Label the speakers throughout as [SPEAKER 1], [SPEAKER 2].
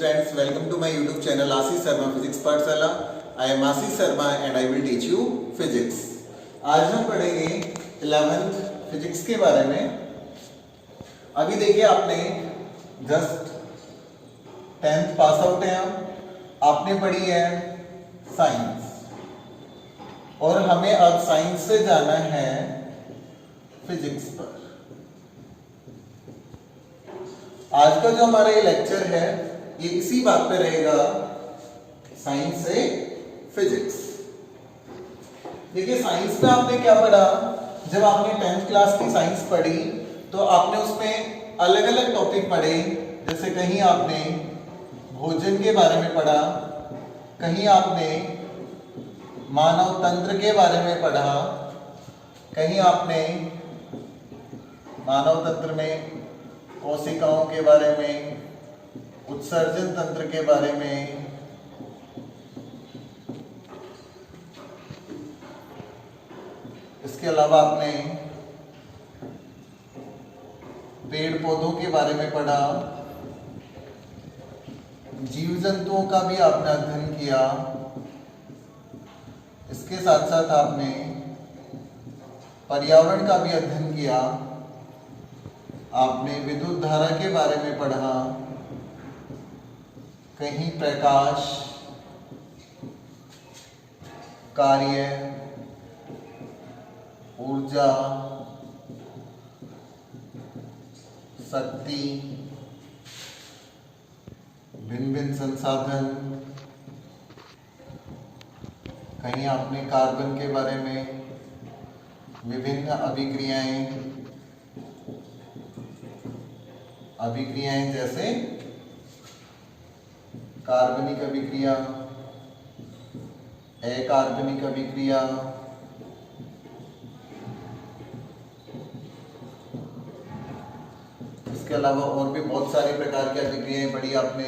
[SPEAKER 1] friends, welcome to my YouTube channel Ashish Sharma Physics Pathshala. I am Ashish Sharma and I will teach you physics. आज हम पढ़ेंगे 11th physics के बारे में। अभी देखिए आपने जस्ट 10th पास आउट है, आपने पढ़ी है साइंस और हमें अब साइंस से जाना है फिजिक्स पर। आज का जो हमारा ये लेक्चर है ये इसी बात पे रहेगा, साइंस से फिजिक्स। देखिए साइंस में आपने क्या पढ़ा, जब आपने 10th क्लास की साइंस पढ़ी तो आपने उसमें अलग अलग टॉपिक पढ़े। जैसे कहीं आपने भोजन के बारे में पढ़ा, कहीं आपने मानव तंत्र के बारे में पढ़ा, कहीं आपने मानव तंत्र में कोशिकाओं के बारे में, उत्सर्जन तंत्र के बारे में, इसके अलावा आपने पेड़ पौधों के बारे में पढ़ा, जीव जंतुओं का भी आपने अध्ययन किया। इसके साथ साथ आपने पर्यावरण का भी अध्ययन किया। आपने विद्युत धारा के बारे में पढ़ा, कहीं प्रकाश, कार्य, ऊर्जा, शक्ति, भिन्न भिन्न संसाधन, कहीं आपने कार्बन के बारे में, विभिन्न अभिक्रियाएं जैसे कार्बनिक अभिक्रिया, अकार्बनिक अभिक्रिया, इसके अलावा और भी बहुत सारे प्रकार की अभिक्रियाएं पढ़ी आपने।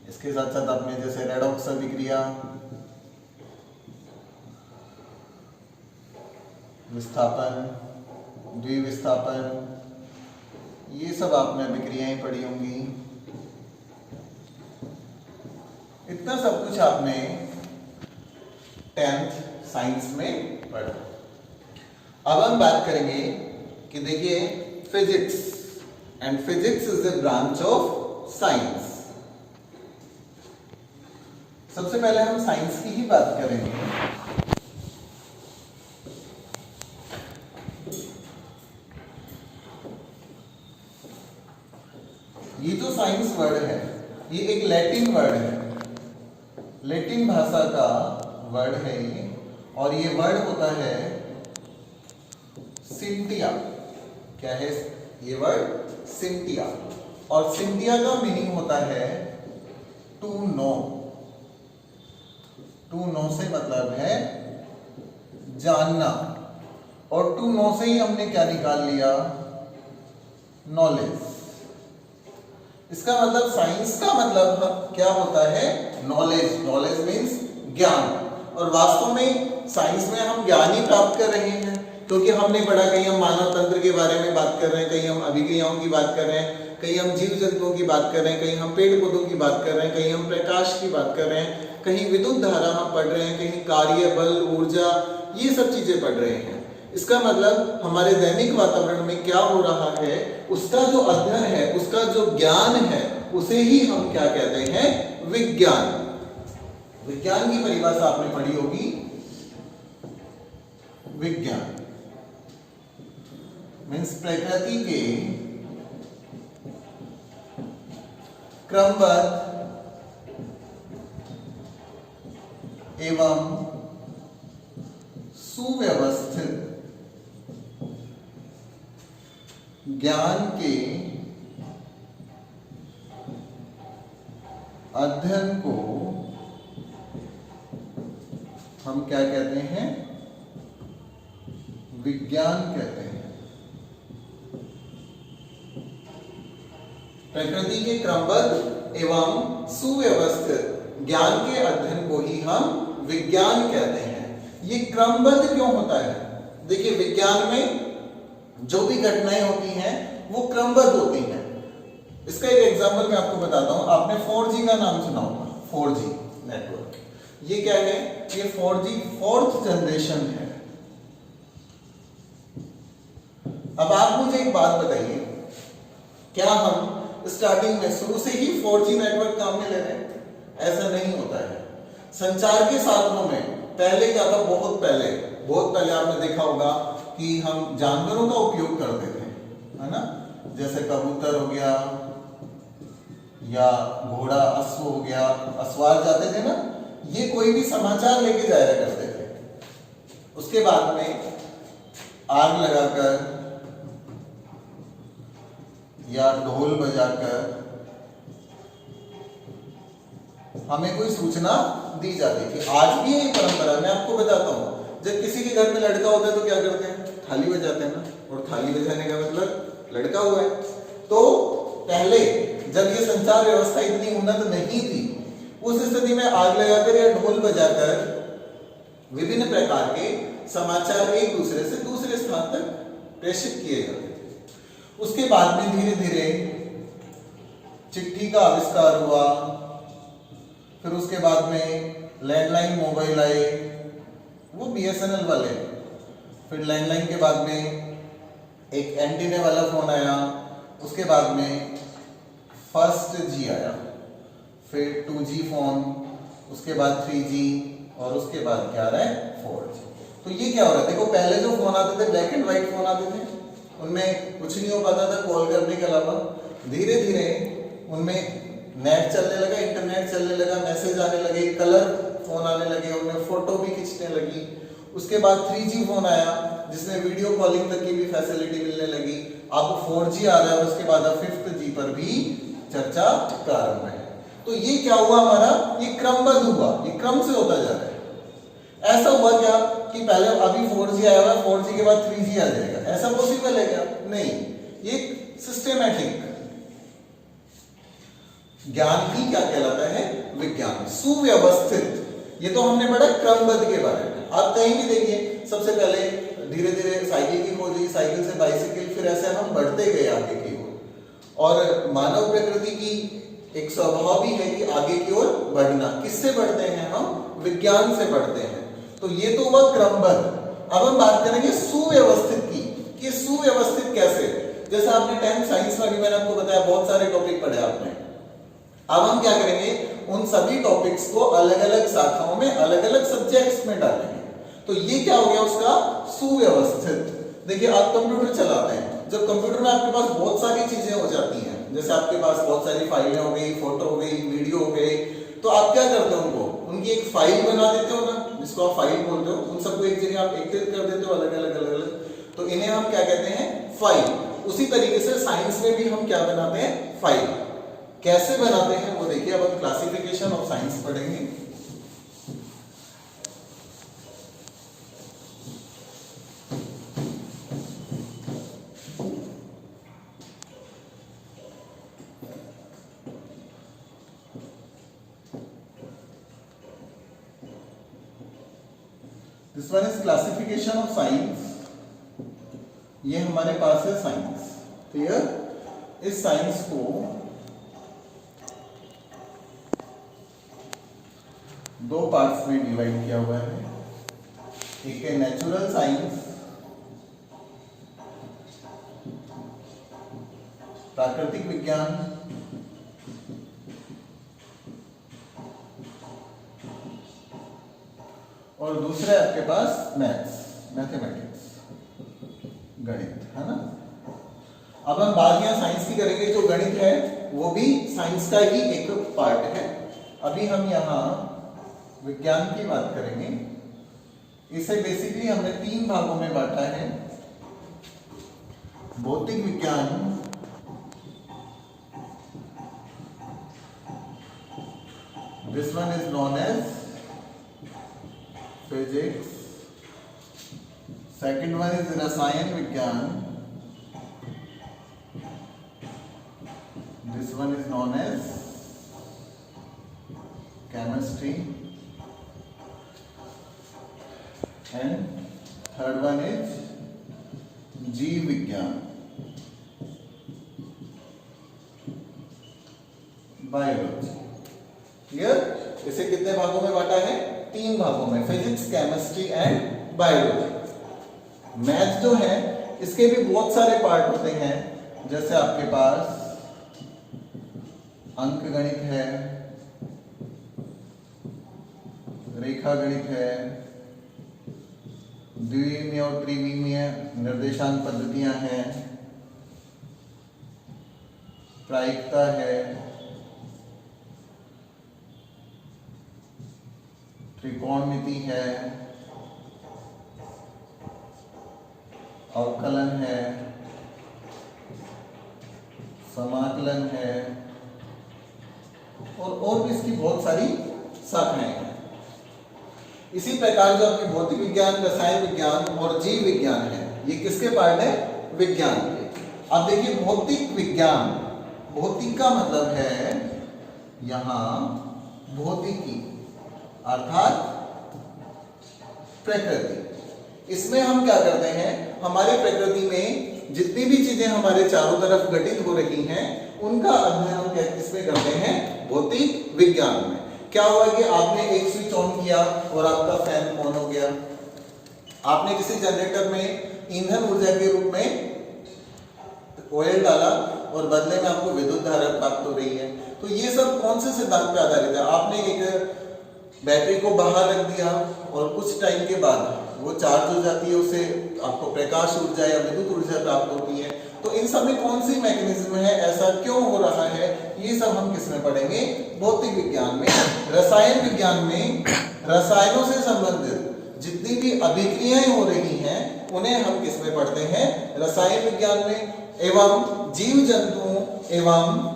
[SPEAKER 1] इसके साथ साथ आपने जैसे रेडॉक्स अभिक्रिया, विस्थापन, द्विविस्थापन, ये सब आपने अभिक्रियाएं पढ़ी होंगी। इतना सब कुछ आपने 10th साइंस में पढ़ा। अब हम बात करेंगे कि देखिए physics, and physics is the branch of science. सबसे पहले हम साइंस की ही बात करेंगे। ये जो साइंस वर्ड है ये एक लैटिन वर्ड है, लैटिन भाषा का वर्ड है ये, और ये वर्ड होता है सिंटिया। क्या है ये वर्ड? सिंटिया। और सिंटिया का मीनिंग होता है टू नो। टू नो से मतलब है जानना, और टू नो से ही हमने क्या निकाल लिया? नॉलेज। इसका मतलब साइंस का मतलब क्या होता है? नॉलेज। नॉलेज मीन्स ज्ञान। और वास्तव में साइंस में हम ज्ञान ही प्राप्त कर रहे हैं, क्योंकि हमने पढ़ा, कहीं हम मानव तंत्र के बारे में बात कर रहे हैं, कहीं हम अभिक्रियाओं की बात कर रहे हैं, कहीं हम जीव जंतुओं की बात कर रहे हैं, कहीं हम पेड़ पौधों की बात कर रहे हैं, कहीं हम प्रकाश की बात कर रहे हैं, कहीं विद्युत धारा हम पढ़ रहे हैं, कहीं कार्य, बल, ऊर्जा, ये सब चीजें पढ़ रहे हैं। इसका मतलब हमारे दैनिक वातावरण में क्या हो रहा है उसका जो अध्ययन है, उसका जो ज्ञान है, उसे ही हम क्या कहते हैं? विज्ञान। विज्ञान की परिभाषा आपने पढ़ी होगी। विज्ञान मीन्स प्रकृति के क्रमबद्ध एवं सुव्यवस्थित ज्ञान के अध्ययन को हम क्या कहते हैं? विज्ञान कहते हैं। प्रकृति के क्रमबद्ध एवं सुव्यवस्थित ज्ञान के अध्ययन को ही हम विज्ञान कहते हैं। ये क्रमबद्ध क्यों होता है? देखिए विज्ञान में जो भी घटनाएं होती हैं वो क्रमबद्ध होती हैं। इसका एक एग्जांपल मैं आपको बताता हूं। आपने 4G का नाम सुना होगा, 4G नेटवर्क। ये क्या है? ये 4G फोर्थ जनरेशन है। अब आप मुझे एक बात बताइए, क्या हम स्टार्टिंग में शुरू से ही 4G नेटवर्क काम में ले रहे हैं? ऐसा नहीं होता है। संचार के साधनों में पहले क्या था? बहुत पहले आपने देखा होगा कि हम जानवरों का उपयोग करते थे, है ना? जैसे कबूतर हो गया या घोड़ा, अश्व हो गया, अश्वार जाते थे ना, ये कोई भी समाचार लेके जाया करते थे। उसके बाद में आग लगाकर या ढोल बजाकर हमें कोई सूचना दी जाती थी। आज भी यही परंपरा। मैं आपको बताता हूं, जब किसी के घर में लड़का होता है तो क्या करते हैं? थाली बजाते हैं ना, और थाली बजाने का मतलब लड़का हुआ है। तो पहले जब ये संचार व्यवस्था इतनी उन्नत नहीं थी, उस स्थिति में आग लगाकर या ढोल बजाकर विभिन्न प्रकार के समाचार एक दूसरे से दूसरे स्थान तक प्रेषित किए जाते थे। उसके बाद में धीरे धीरे चिट्ठी का आविष्कार हुआ, फिर उसके बाद में लैंडलाइन मोबाइल आए, वो BSNL वाले। फिर लैंडलाइन के बाद में एक एंटीने वाला फोन आया, उसके बाद में फर्स्ट G आया, फिर 2G फोन, उसके बाद 3G, और उसके बाद क्या आ रहा है? 4G। तो ये क्या हो रहा है? देखो, पहले जो फोन आते थे ब्लैक एंड व्हाइट फोन आते थे, उनमें कुछ नहीं हो पाता था कॉल करने के अलावा। धीरे धीरे उनमें नेट चलने लगा, इंटरनेट चलने लगा, मैसेज आने लगे, कलर फोन आने लगे, उनमें फोटो भी खींचने लगी। उसके बाद 3G फोन आया, जिसमें वीडियो कॉलिंग तक की भी फैसिलिटी मिलने लगी। अब 4G आ रहा है, और उसके बाद अब 5th G पर भी चर्चा प्रारंभ है। तो ये क्या हुआ हमारा? ये क्रमबद्ध हुआ, ये क्रम से होता जा रहा है। ऐसा हुआ क्या कि पहले अभी 4G आया हुआ, 4G के बाद 3G आ जाएगा? ऐसा पॉसिबल है क्या? नहीं। ये सिस्टेमैटिक ज्ञान ही क्या कहलाता है? विज्ञान, सुव्यवस्थित। ये तो हमने पढ़ा क्रमबद्ध के बारे में। आप कहीं भी देखिए, सबसे पहले धीरे धीरे साइकिल की खोज हुई, साइकिल से बाइसिकल, फिर ऐसे हम बढ़ते गए आगे की ओर। और मानव प्रकृति की एक स्वभाव भी है कि आगे की ओर बढ़ना। किससे बढ़ते हैं हम? विज्ञान से बढ़ते हैं। तो ये तो हुआ क्रमबद्ध। अब हम बात करेंगे सुव्यवस्थित की, कि सुव्यवस्थित कैसे? जैसे आपने 10th साइंस में, मैंने आपको बताया, बहुत सारे टॉपिक पढ़े आपने। अब हम क्या करेंगे? उन सभी टॉपिक्स को अलग अलग शाखाओं में, अलग अलग सब्जेक्ट्स में डालेंगे। तो ये क्या हो गया उसका? सुव्यवस्थित। देखिए, आप कंप्यूटर चलाते हैं, जब कंप्यूटर में आपके पास बहुत सारी चीजें हो जाती हैं, जैसे आपके पास बहुत सारी फाइलें हो गई, फोटो हो गई, वीडियो हो गई, तो आप क्या करते हो? उनकी एक फाइल बना देते हो ना, जिसको आप फाइल बोलते हो। उन सबको एक जगह आप एकत्रित कर देते हो, अलग अलग। तो इन्हें हम क्या कहते हैं? फाइल। उसी तरीके से साइंस में भी हम क्या बनाते हैं? फाइल। कैसे बनाते हैं वो देखिए, अब हम क्लासिफिकेशन ऑफ साइंस पढ़ेंगे। This one is classification of science. ये हमारे पास है साइंस। क्लियर? इस साइंस को दो पार्ट्स में डिवाइड किया हुआ है। एक है नेचुरल साइंस, प्राकृतिक विज्ञान, और दूसरा है आपके पास मैथ्स, मैथमेटिक्स, गणित, है ना? अब हम बात यहां साइंस की करेंगे। जो गणित है वो भी साइंस का ही एक पार्ट है। अभी हम यहां विज्ञान की बात करेंगे। इसे बेसिकली हमने 3 भागों में बांटा है। भौतिक विज्ञान, this one is known as physics, second one is रसायन विज्ञान, this one is known as chemistry, and third one is जीव विज्ञान। बायोलॉजी। क्लियर? इसे कितने भागों में बांटा है? 3 भागों में, physics, chemistry and biology. Math जो है इसके भी बहुत सारे पार्ट होते हैं, जैसे आपके पास अंक गणित है, रेखा गणित है, द्विमीय और त्रिविमीय निर्देशांक पद्धतियां हैं, प्रायिकता है, त्रिकोणमिति है, अवकलन है, समाकलन है, और भी इसकी बहुत सारी शाखाएं हैं। इसी प्रकार जो आपकी भौतिक विज्ञान, रसायन विज्ञान और जीव विज्ञान है, ये किसके पार्ट है? विज्ञान के। अब देखिए भौतिक विज्ञान, भौतिक का मतलब है यहां भौतिकी अर्थात प्रकृति। इसमें हम क्या करते हैं, हमारे प्रकृति में जितनी भी चीजें हमारे चारों तरफ घटित हो रही हैं उनका अध्ययन हम किसमें करते हैं? भौतिक विज्ञान में। क्या हुआ कि आपने एक स्विच ऑन किया और आपका फैन ऑन हो गया, आपने किसी जनरेटर में ईंधन ऊर्जा के रूप में ऑयल डाला और बदले में आपको विद्युत धारा प्राप्त हो रही है। तो ये सब कौन से सिद्धांत पे आधारित है? आपने एक बैटरी को बाहर रख दिया और कुछ टाइम के बाद वो चार्ज हो जाती है, उससे आपको प्रकाश ऊर्जा या विद्युत ऊर्जा प्राप्त होती है। तो इन सब में कौन सी मैकेनिज्म है, ऐसा क्यों हो रहा है, ये सब हम किसमें पढ़ेंगे? भौतिक विज्ञान में। रसायन विज्ञान में रसायनों से संबंधित जितनी भी अभिक्रियाएं हो रही हैं उन्हें हम किसमें पढ़ते हैं? रसायन विज्ञान में। एवं जीव जंतुओं एवं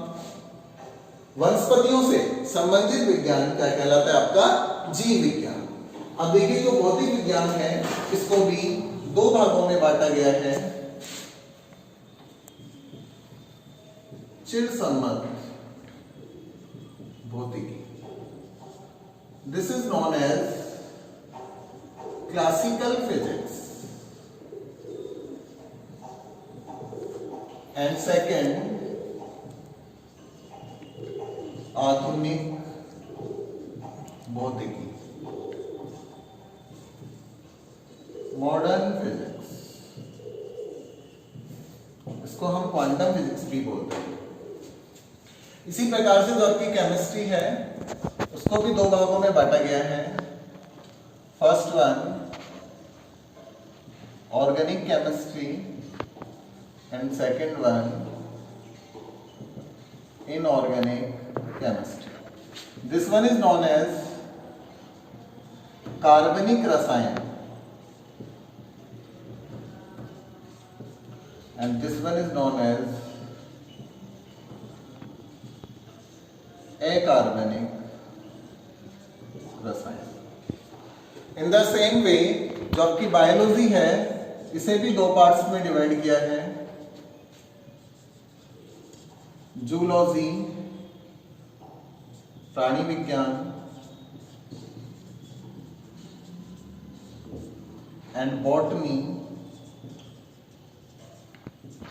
[SPEAKER 1] वनस्पतियों से संबंधित विज्ञान क्या कहलाता है? आपका जीव विज्ञान। अब देखिए जो भौतिक विज्ञान है इसको भी 2 भागों में बांटा गया है। चिरसम्मत भौतिकी, this is known as classical physics, and second आधुनिक भौतिकी, मॉडर्न फिजिक्स। इसको हम क्वांटम फिजिक्स भी बोलते हैं। इसी प्रकार से जो आपकी केमिस्ट्री है उसको भी 2 भागों में बांटा गया है। First one organic chemistry and second one inorganic chemistry. This one is known as कार्बनिक रसायन and this one is known as अकार्बनिक रसायन. In the same way जो आपकी बायोलॉजी है इसे भी 2 पार्ट्स में डिवाइड किया है. जूलॉजी प्राणी विज्ञान एंड बॉटनी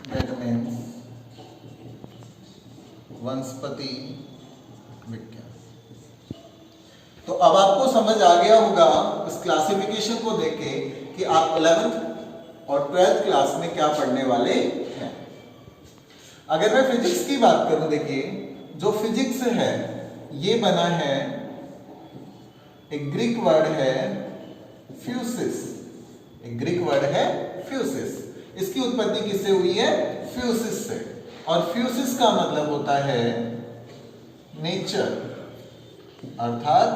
[SPEAKER 1] दैट मीन्स वनस्पति विज्ञान. तो अब आपको समझ आ गया होगा इस क्लासिफिकेशन को देख के कि आप 11th और 12th क्लास में क्या पढ़ने वाले हैं. अगर मैं फिजिक्स की बात करूं, देखिए जो फिजिक्स है ये बना है, एक ग्रीक वर्ड है फ्यूसिस. एक ग्रीक वर्ड है फ्यूसिस. इसकी उत्पत्ति किससे हुई है? फ्यूसिस से. और फ्यूसिस का मतलब होता है नेचर अर्थात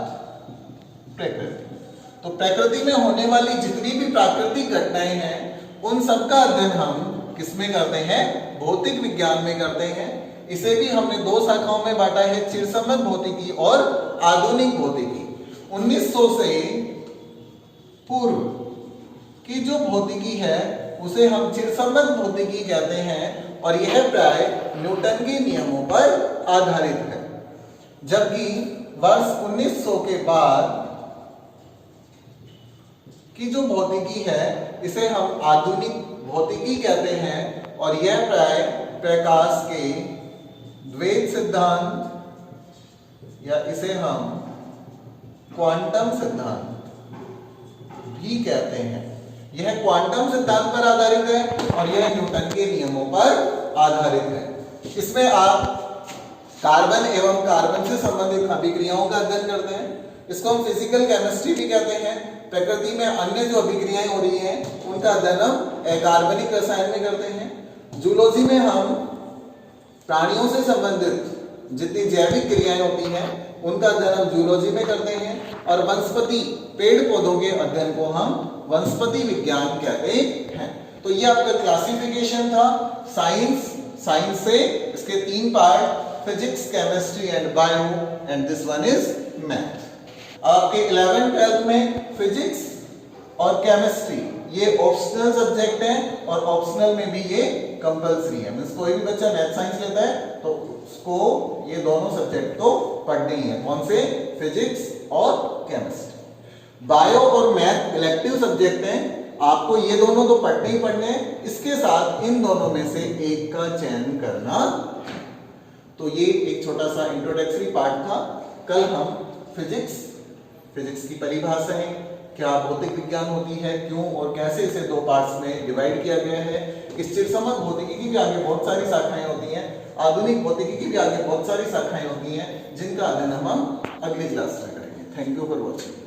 [SPEAKER 1] प्रकृति. तो प्रकृति में होने वाली जितनी भी प्राकृतिक घटनाएं हैं उन सबका अध्ययन हम किसमें करते हैं? भौतिक विज्ञान में करते हैं. इसे भी हमने 2 शाखाओं में बांटा है, चिरसम्मत भौतिकी और आधुनिक भौतिकी. 1900 से पूर्व की जो भौतिकी है उसे हम चिरसम्मत भौतिकी कहते हैं और यह प्राय न्यूटन के नियमों पर आधारित है. जबकि वर्ष 1900 के बाद की जो भौतिकी है इसे हम आधुनिक भौतिकी कहते हैं और यह प्राय प्रकाश के द्वैत सिद्धांत, या इसे हम क्वांटम सिद्धांत भी कहते हैं। यह क्वांटम सिद्धांत पर आधारित है और यह न्यूटन के नियमों पर आधारित है। इसमें आप कार्बन एवं कार्बन से संबंधित अभिक्रियाओं का अध्ययन करते हैं। इसको हम फिजिकल केमिस्ट्री भी कहते हैं। प्रकृति में अन्य जो अभिक्रियाएं हो रही हैं उनका अध्ययन हम अकार्बनिक रसायन में करते हैं। जूलॉजी में हम प्राणियों से संबंधित जितनी जैविक क्रियाएं होती हैं उनका अध्ययन हम जूलॉजी में करते हैं। और वनस्पति पेड़ पौधों के अध्ययन को हम वनस्पति विज्ञान कहते हैं। तो ये आपका क्लासिफिकेशन था साइंस से इसके 3 part, physics, chemistry and bio, and this one is math. आपके 11th 12th में फिजिक्स और केमिस्ट्री ये ऑप्शनल सब्जेक्ट हैं और ऑप्शनल में भी ये कंपलसरी है। मींस कोई भी बच्चा मैथ साइंस लेता है तो उसको ये दोनों सब्जेक्ट तो पढ़ने ही है। कौन से? फिजिक्स और केमिस्ट्री। बायो और मैथ इलेक्टिव सब्जेक्ट हैं, आपको ये दोनों तो पढ़ने ही पढ़ने हैं, इसके साथ इन दोनों में से एक का चयन करना। तो ये एक छोटा सा इंट्रोडक्टरी पार्ट था। कल हम फिजिक्स की परिभाषाएं, क्या भौतिक विज्ञान होती है, क्यों और कैसे इसे 2 पार्ट्स में डिवाइड किया गया है। इस चिरसमक भौतिकी की भी आगे बहुत सारी शाखाएं होती हैं, आधुनिक भौतिकी की भी आगे बहुत सारी शाखाएं होती हैं, जिनका अध्ययन हम अगली क्लास में करेंगे। Thank you for watching.